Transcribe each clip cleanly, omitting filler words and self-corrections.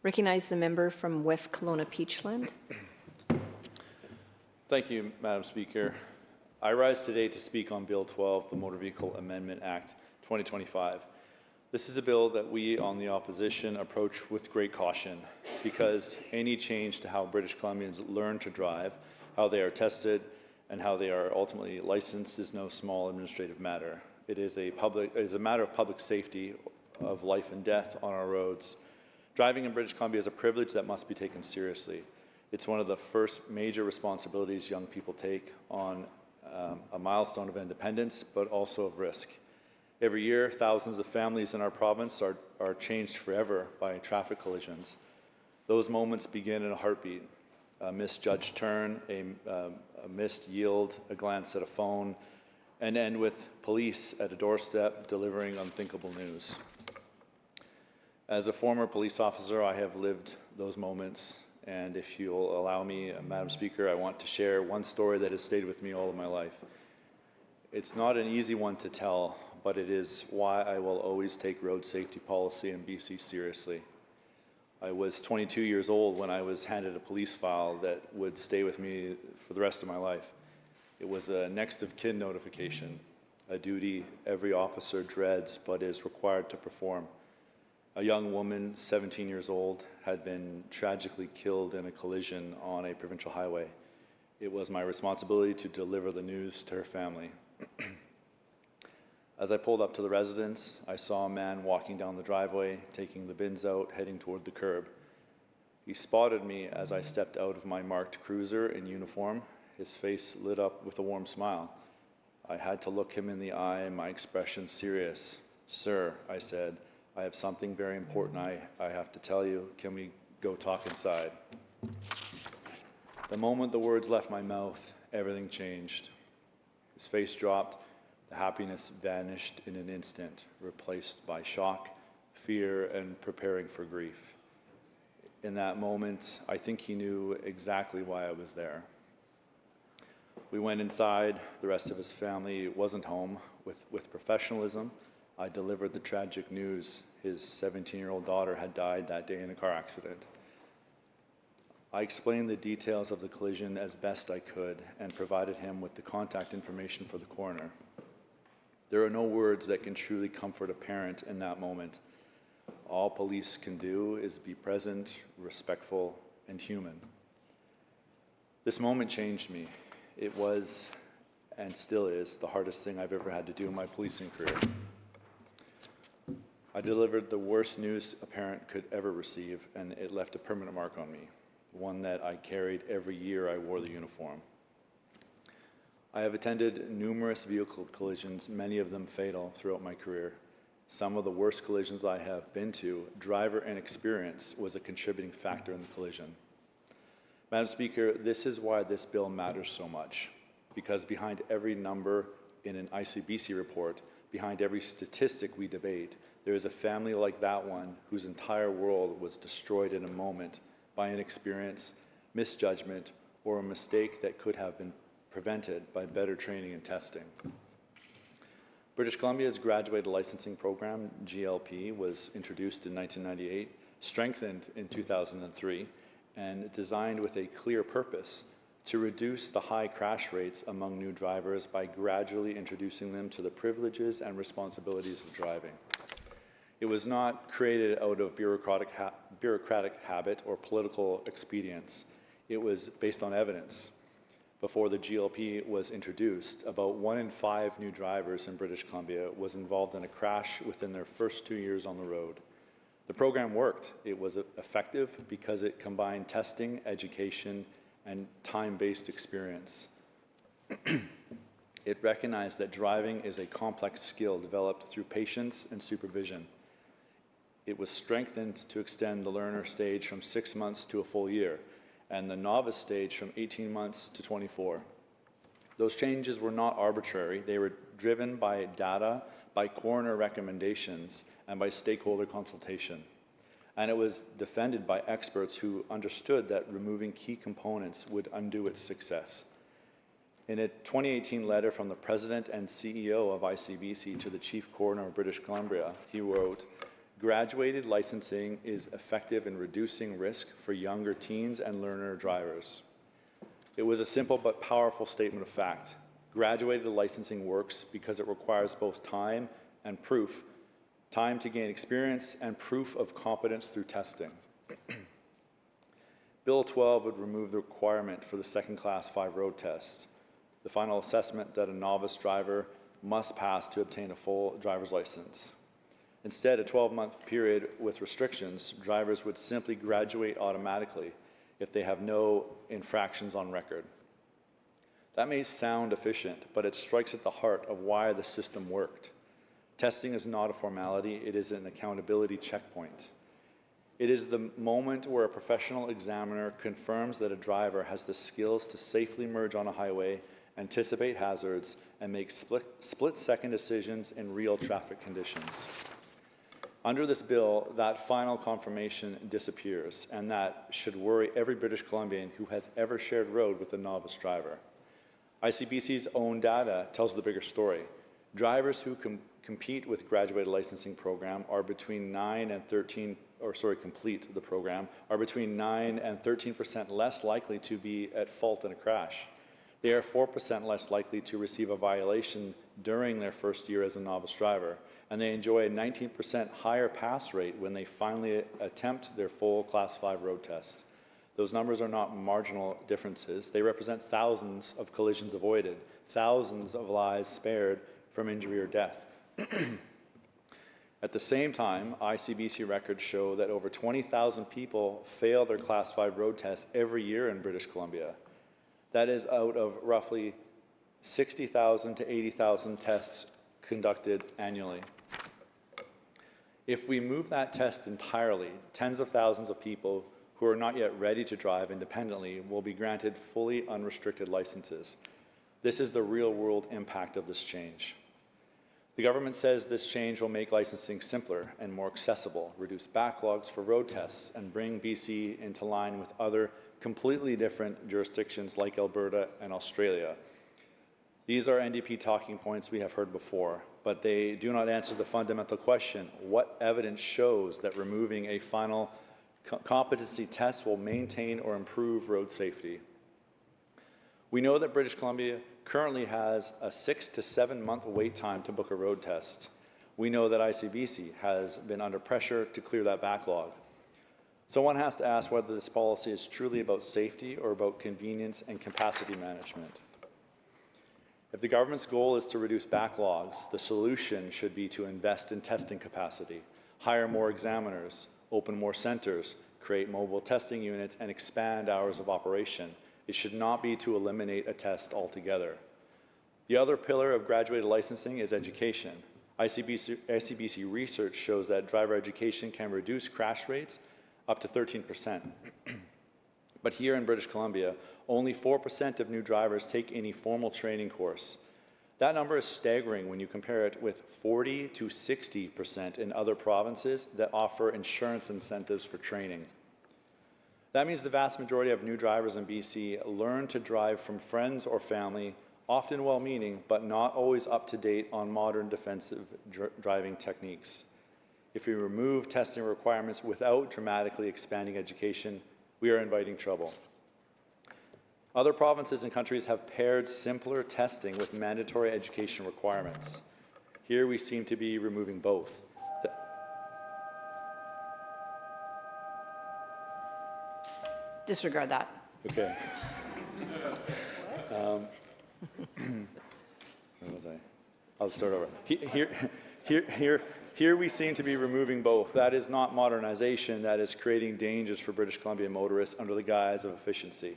Recognize the member from West Kelowna Peachland. Thank you, Madam Speaker. I rise today to speak on Bill 12, the Motor Vehicle Amendment Act 2025. This is a bill that we on the opposition approach with great caution because any change to how British Columbians learn to drive, how they are tested, and how they are ultimately licensed is no small administrative matter. It is a matter of public safety, of life and death on our roads. Driving in British Columbia is a privilege that must be taken seriously. It's one of the first major responsibilities young people take on a milestone of independence, but also of risk. Every year, thousands of families in our province are changed forever by traffic collisions. Those moments begin in a heartbeat. A misjudged turn, a missed yield, a glance at a phone, and end with police at a doorstep delivering unthinkable news. As a former police officer, I have lived those moments, and if you'll allow me, Madam Speaker, I want to share one story that has stayed with me all of my life. It's not an easy one to tell, but it is why I will always take road safety policy in BC seriously. I was 22 years old when I was handed a police file that would stay with me for the rest of my life. It was a next of kin notification, a duty every officer dreads but is required to perform. A young woman, 17 years old, had been tragically killed in a collision on a provincial highway. It was my responsibility to deliver the news to her family. As I pulled up to the residence, I saw a man walking down the driveway, taking the bins out, heading toward the curb. He spotted me as I stepped out of my marked cruiser in uniform, his face lit up with a warm smile. I had to look him in the eye, my expression serious. "Sir," I said, "I have something very important I have to tell you. Can we go talk inside?" The moment the words left my mouth, everything changed. His face dropped. The happiness vanished in an instant, replaced by shock, fear, and preparing for grief. In that moment, I think he knew exactly why I was there. We went inside. The rest of his family wasn't home. With professionalism, I delivered the tragic news. His 17-year-old daughter had died that day in a car accident. I explained the details of the collision as best I could and provided him with the contact information for the coroner. There are no words that can truly comfort a parent in that moment. All police can do is be present, respectful, and human. This moment changed me. It was, and still is, the hardest thing I've ever had to do in my policing career. I delivered the worst news a parent could ever receive, and it left a permanent mark on me, one that I carried every year I wore the uniform. I have attended numerous vehicle collisions, many of them fatal, throughout my career. Some of the worst collisions I have been to, driver inexperience was a contributing factor in the collision. Madam Speaker, this is why this bill matters so much, because behind every number in an ICBC report, behind every statistic we debate, there is a family like that one whose entire world was destroyed in a moment by inexperience, misjudgment, or a mistake that could have been prevented by better training and testing. British Columbia's graduated licensing program, GLP, was introduced in 1998, strengthened in 2003, and designed with a clear purpose to reduce the high crash rates among new drivers by gradually introducing them to the privileges and responsibilities of driving. It was not created out of bureaucratic habit or political expedience. It was based on evidence. Before the GLP was introduced, about 1 in 5 new drivers in British Columbia was involved in a crash within their first 2 years on the road. The program worked. It was effective because it combined testing, education, and time-based experience. It recognized that driving is a complex skill developed through patience and supervision. It was strengthened to extend the learner stage from 6 months to a full year, and the novice stage from 18 months to 24. Those changes were not arbitrary. They were driven by data, by coroner recommendations, and by stakeholder consultation. And it was defended by experts who understood that removing key components would undo its success. In a 2018 letter from the President and CEO of ICBC to the Chief Coroner of British Columbia, he wrote, Graduated licensing is effective in reducing risk for younger teens and learner drivers. It was a simple but powerful statement of fact. Graduated licensing works because it requires both time and proof, time to gain experience and proof of competence through testing. Bill 12 would remove the requirement for the second class 5 road test, the final assessment that a novice driver must pass to obtain a full driver's license. Instead, a 12-month period with restrictions, drivers would simply graduate automatically if they have no infractions on record. That may sound efficient, but it strikes at the heart of why the system worked. Testing is not a formality, it is an accountability checkpoint. It is the moment where a professional examiner confirms that a driver has the skills to safely merge on a highway, anticipate hazards, and make split-second decisions in real traffic conditions. Under this bill, that final confirmation disappears, and that should worry every British Columbian who has ever shared road with a novice driver. ICBC's own data tells the bigger story. Drivers who compete with graduated licensing program are between 9 and 13, complete the program, are between 9 and 13% less likely to be at fault in a crash. They are 4% less likely to receive a violation during their first year as a novice driver, and they enjoy a 19% higher pass rate when they finally attempt their full Class 5 road test. Those numbers are not marginal differences. They represent thousands of collisions avoided, thousands of lives spared from injury or death. At the same time, ICBC records show that over 20,000 people fail their Class 5 road tests every year in British Columbia. That is out of roughly 60,000 to 80,000 tests conducted annually. If we move that test entirely, tens of thousands of people who are not yet ready to drive independently will be granted fully unrestricted licenses. This is the real-world impact of this change. The government says this change will make licensing simpler and more accessible, reduce backlogs for road tests, and bring BC into line with other completely different jurisdictions like Alberta and Australia. These are NDP talking points we have heard before, but they do not answer the fundamental question: what evidence shows that removing a final competency test will maintain or improve road safety? We know that British Columbia currently has a 6 to 7 month wait time to book a road test. We know that ICBC has been under pressure to clear that backlog. So one has to ask whether this policy is truly about safety or about convenience and capacity management. If the government's goal is to reduce backlogs, the solution should be to invest in testing capacity, hire more examiners, open more centers, create mobile testing units, and expand hours of operation. It should not be to eliminate a test altogether. The other pillar of graduated licensing is education. ICBC research shows that driver education can reduce crash rates up to 13%. But here in British Columbia, only 4% of new drivers take any formal training course. That number is staggering when you compare it with 40 to 60% in other provinces that offer insurance incentives for training. That means the vast majority of new drivers in BC learn to drive from friends or family, often well-meaning, but not always up to date on modern defensive driving techniques. If we remove testing requirements without dramatically expanding education, we are inviting trouble. Other provinces and countries have paired simpler testing with mandatory education requirements. Here we seem to be removing both. Disregard that. Okay. Where was I? I'll start over. Here we seem to be removing both. That is not modernization, that is creating dangers for British Columbia motorists under the guise of efficiency.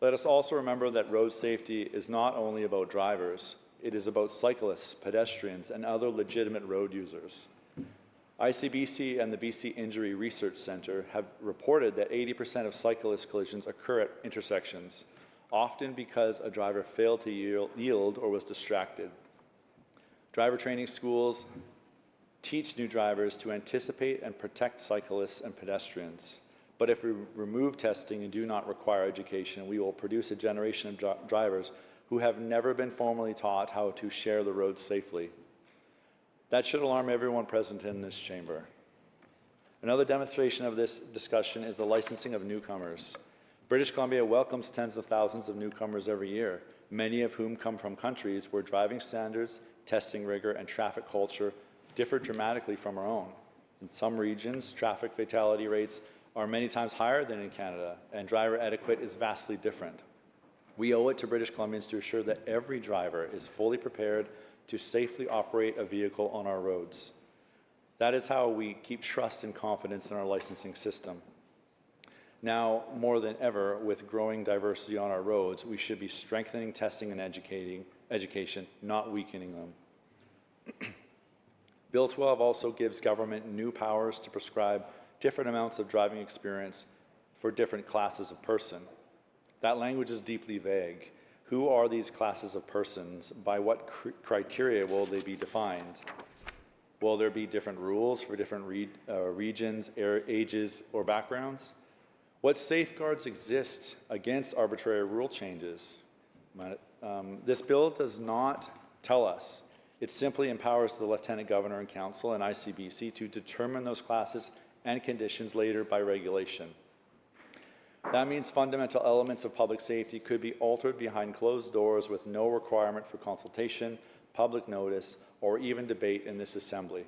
Let us also remember that road safety is not only about drivers, it is about cyclists, pedestrians, and other legitimate road users. ICBC and the BC Injury Research Centre have reported that 80% of cyclist collisions occur at intersections, often because a driver failed to yield or was distracted. Driver training schools teach new drivers to anticipate and protect cyclists and pedestrians. But if we remove testing and do not require education, we will produce a generation of drivers who have never been formally taught how to share the road safely. That should alarm everyone present in this chamber. Another demonstration of this discussion is the licensing of newcomers. British Columbia welcomes tens of thousands of newcomers every year, many of whom come from countries where driving standards, testing rigor, and traffic culture differ dramatically from our own. In some regions, traffic fatality rates are many times higher than in Canada, and driver etiquette is vastly different. We owe it to British Columbians to ensure that every driver is fully prepared to safely operate a vehicle on our roads. That is how we keep trust and confidence in our licensing system. Now, more than ever, with growing diversity on our roads, we should be strengthening testing and education, not weakening them. Bill 12 also gives government new powers to prescribe different amounts of driving experience for different classes of person. That language is deeply vague. Who are these classes of persons? By what criteria will they be defined? Will there be different rules for different regions, ages, or backgrounds? What safeguards exist against arbitrary rule changes? This bill does not tell us. It simply empowers the Lieutenant Governor and Council and ICBC to determine those classes and conditions later by regulation. That means fundamental elements of public safety could be altered behind closed doors with no requirement for consultation, public notice, or even debate in this Assembly.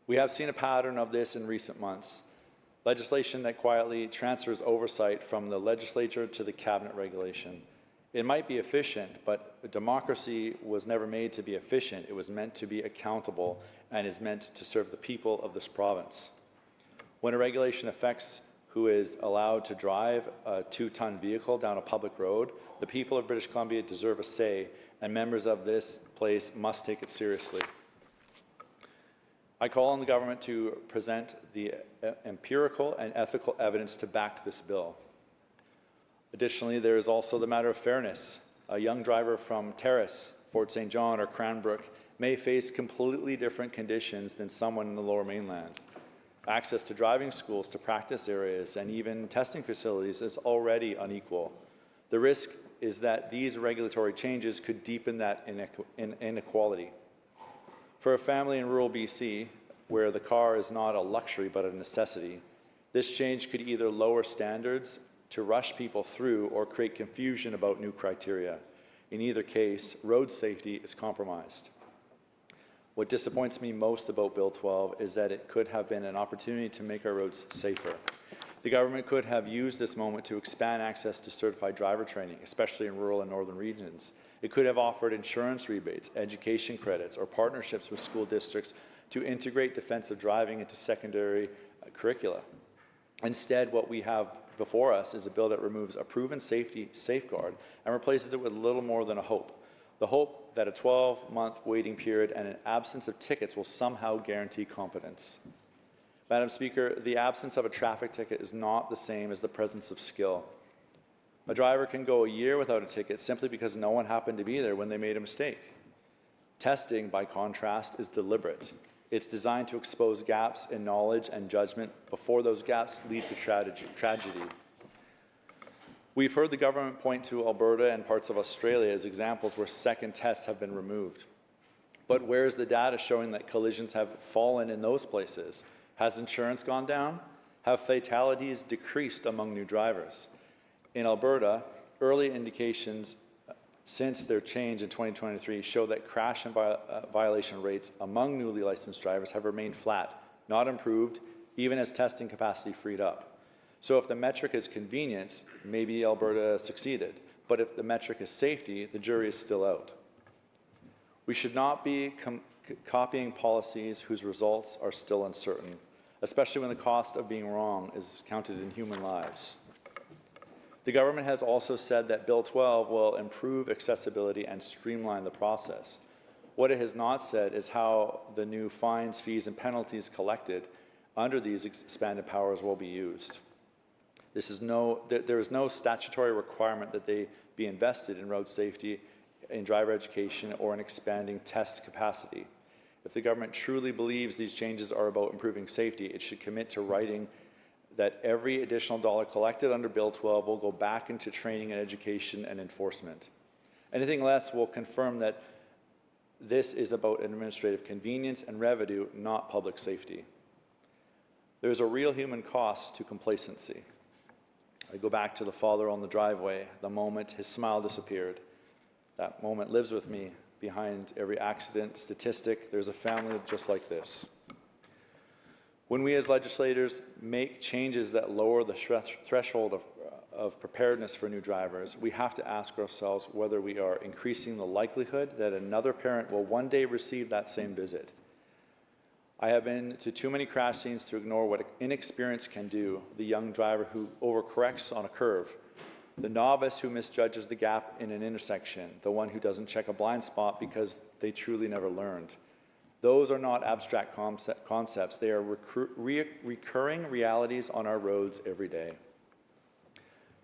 We have seen a pattern of this in recent months. Legislation that quietly transfers oversight from the legislature to the cabinet regulation. It might be efficient, but democracy was never made to be efficient. It was meant to be accountable and is meant to serve the people of this province. When a regulation affects who is allowed to drive a 2-ton vehicle down a public road, the people of British Columbia deserve a say, and members of this place must take it seriously. I call on the government to present the empirical and ethical evidence to back this bill. Additionally, there is also the matter of fairness. A young driver from Terrace, Fort St. John, or Cranbrook may face completely different conditions than someone in the Lower Mainland. Access to driving schools, to practice areas, and even testing facilities is already unequal. The risk is that these regulatory changes could deepen that inequality. For a family in rural BC, where the car is not a luxury but a necessity, this change could either lower standards to rush people through or create confusion about new criteria. In either case, road safety is compromised. What disappoints me most about Bill 12 is that it could have been an opportunity to make our roads safer. The government could have used this moment to expand access to certified driver training, especially in rural and northern regions. It could have offered insurance rebates, education credits, or partnerships with school districts to integrate defensive driving into secondary curricula. Instead, what we have before us is a bill that removes a proven safety safeguard and replaces it with little more than a hope. The hope that a 12-month waiting period and an absence of tickets will somehow guarantee competence. Madam Speaker, the absence of a traffic ticket is not the same as the presence of skill. A driver can go a year without a ticket simply because no one happened to be there when they made a mistake. Testing, by contrast, is deliberate. It's designed to expose gaps in knowledge and judgment before those gaps lead to tragedy. We've heard the government point to Alberta and parts of Australia as examples where second tests have been removed. But where's the data showing that collisions have fallen in those places? Has insurance gone down? Have fatalities decreased among new drivers? In Alberta, early indications since their change in 2023 show that crash and violation rates among newly licensed drivers have remained flat, not improved, even as testing capacity freed up. So if the metric is convenience, maybe Alberta succeeded. But if the metric is safety, the jury is still out. We should not be copying policies whose results are still uncertain, especially when the cost of being wrong is counted in human lives. The government has also said that Bill 12 will improve accessibility and streamline the process. What it has not said is how the new fines, fees, and penalties collected under these expanded powers will be used. There is no statutory requirement that they be invested in road safety, in driver education, or in expanding test capacity. If the government truly believes these changes are about improving safety, it should commit to writing that every additional dollar collected under Bill 12 will go back into training and education and enforcement. Anything less will confirm that this is about administrative convenience and revenue, not public safety. There's a real human cost to complacency. I go back to the father on the driveway, the moment his smile disappeared. That moment lives with me. Behind every accident statistic, there's a family just like this. When we as legislators make changes that lower the threshold of preparedness for new drivers, we have to ask ourselves whether we are increasing the likelihood that another parent will one day receive that same visit. I have been to too many crash scenes to ignore what inexperience can do. The young driver who overcorrects on a curve, the novice who misjudges the gap in an intersection, the one who doesn't check a blind spot because they truly never learned. Those are not abstract concepts. They are recurring realities on our roads every day.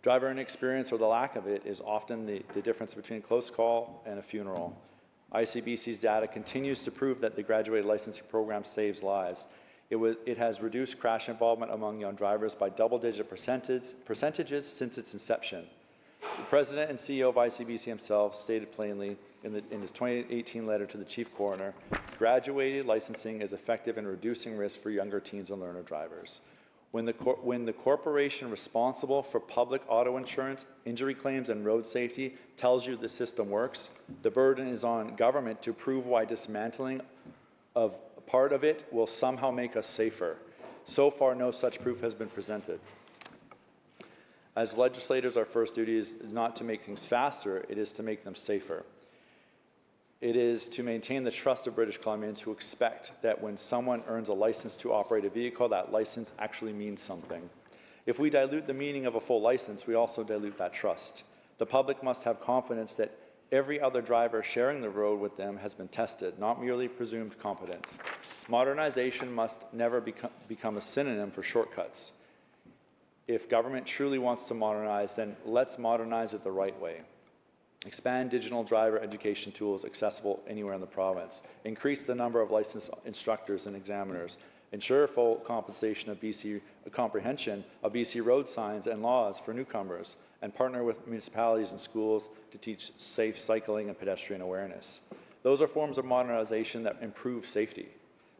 Driver inexperience, or the lack of it, is often the difference between a close call and a funeral. ICBC's data continues to prove that the graduated licensing program saves lives. It has reduced crash involvement among young drivers by double-digit percentages since its inception. The president and CEO of ICBC himself stated plainly in his 2018 letter to the chief coroner, graduated licensing is effective in reducing risk for younger teens and learner drivers. When the corporation responsible for public auto insurance, injury claims, and road safety tells you the system works, the burden is on government to prove why dismantling of part of it will somehow make us safer. So far, no such proof has been presented. As legislators, our first duty is not to make things faster, it is to make them safer. It is to maintain the trust of British Columbians who expect that when someone earns a license to operate a vehicle, that license actually means something. If we dilute the meaning of a full license, we also dilute that trust. The public must have confidence that every other driver sharing the road with them has been tested, not merely presumed competent. Modernization must never become a synonym for shortcuts. If government truly wants to modernize, then let's modernize it the right way. Expand digital driver education tools accessible anywhere in the province. Increase the number of licensed instructors and examiners. Ensure full compensation of comprehension of BC road signs and laws for newcomers, and partner with municipalities and schools to teach safe cycling and pedestrian awareness. Those are forms of modernization that improve safety.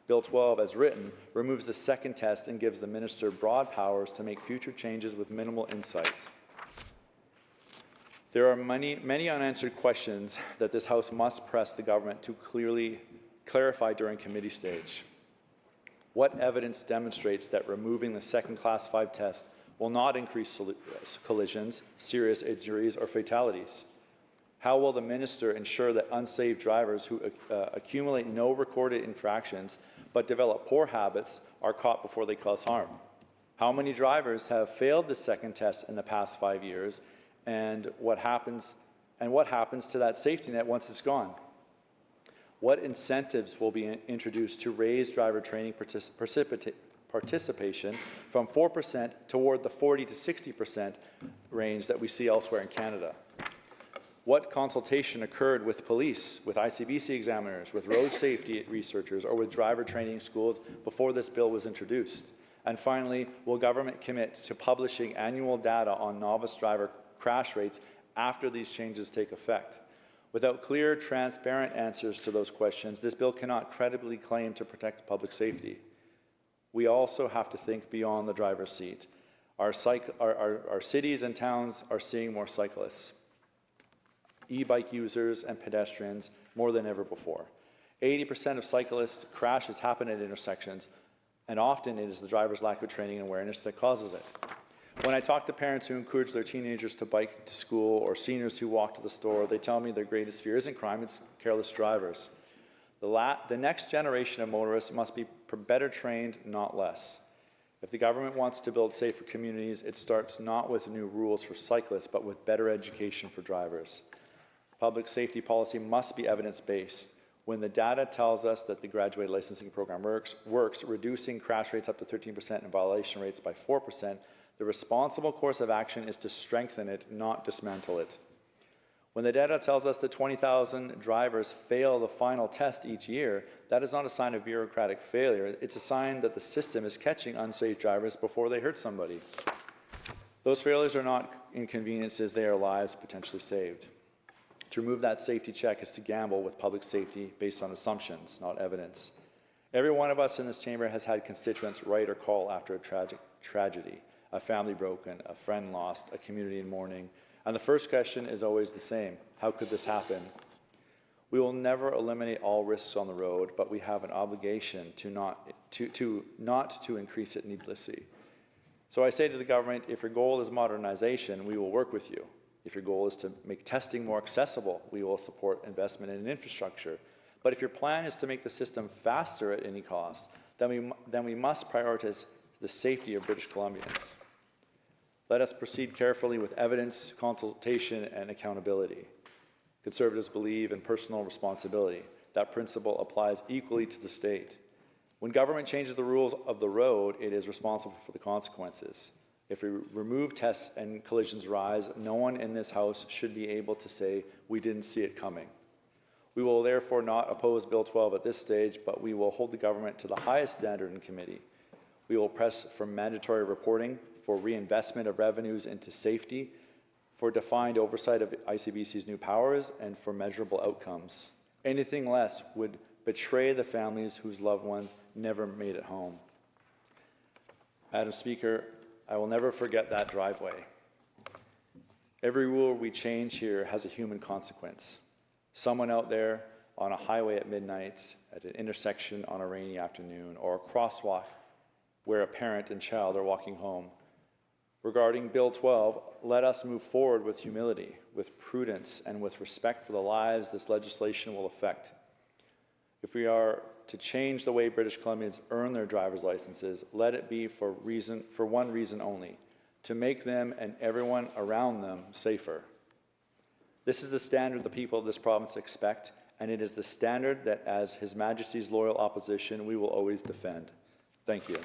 Bill 12, as written, removes the second test and gives the minister broad powers to make future changes with minimal insight. There are many unanswered questions that this House must press the government to clearly clarify during committee stage. What evidence demonstrates that removing the second Class 5 test will not increase collisions, serious injuries, or fatalities? How will the minister ensure that unsafe drivers who accumulate no recorded infractions but develop poor habits are caught before they cause harm? How many drivers have failed the second test in the past 5 years? And what happens to that safety net once it's gone? What incentives will be introduced to raise driver training participation from 4% toward the 40 to 60% range that we see elsewhere in Canada? What consultation occurred with police, with ICBC examiners, with road safety researchers, or with driver training schools before this bill was introduced? And finally, will government commit to publishing annual data on novice driver crash rates after these changes take effect? Without clear, transparent answers to those questions, this bill cannot credibly claim to protect public safety. We also have to think beyond the driver's seat. Our cities and towns are seeing more cyclists, e-bike users, and pedestrians more than ever before. 80% of cyclist crashes happen at intersections, and often it is the driver's lack of training and awareness that causes it. When I talk to parents who encourage their teenagers to bike to school, or seniors who walk to the store, they tell me their greatest fear isn't crime, it's careless drivers. The next generation of motorists must be better trained, not less. If the government wants to build safer communities, it starts not with new rules for cyclists, but with better education for drivers. Public safety policy must be evidence-based. When the data tells us that the graduated licensing program works, reducing crash rates up to 13% and violation rates by 4%, the responsible course of action is to strengthen it, not dismantle it. When the data tells us that 20,000 drivers fail the final test each year, that is not a sign of bureaucratic failure. It's a sign that the system is catching unsafe drivers before they hurt somebody. Those failures are not inconveniences, they are lives potentially saved. To remove that safety check is to gamble with public safety based on assumptions, not evidence. Every one of us in this chamber has had constituents write or call after a tragic tragedy, a family broken, a friend lost, a community in mourning. And the first question is always the same: how could this happen? We will never eliminate all risks on the road, but we have an obligation to not increase it needlessly. So I say to the government, if your goal is modernization, we will work with you. If your goal is to make testing more accessible, we will support investment in infrastructure. But if your plan is to make the system faster at any cost, then we must prioritize the safety of British Columbians. Let us proceed carefully with evidence, consultation, and accountability. Conservatives believe in personal responsibility. That principle applies equally to the state. When government changes the rules of the road, it is responsible for the consequences. If we remove tests and collisions rise, no one in this House should be able to say, we didn't see it coming. We will therefore not oppose Bill 12 at this stage, but we will hold the government to the highest standard in committee. We will press for mandatory reporting, for reinvestment of revenues into safety, for defined oversight of ICBC's new powers, and for measurable outcomes. Anything less would betray the families whose loved ones never made it home. Madam Speaker, I will never forget that driveway. Every rule we change here has a human consequence. Someone out there on a highway at midnight, at an intersection on a rainy afternoon, or a crosswalk where a parent and child are walking home. Regarding Bill 12, let us move forward with humility, with prudence, and with respect for the lives this legislation will affect. If we are to change the way British Columbians earn their driver's licenses, let it be for one reason only: to make them and everyone around them safer. This is the standard the people of this province expect, and it is the standard that, as His Majesty's loyal opposition, we will always defend. Thank you.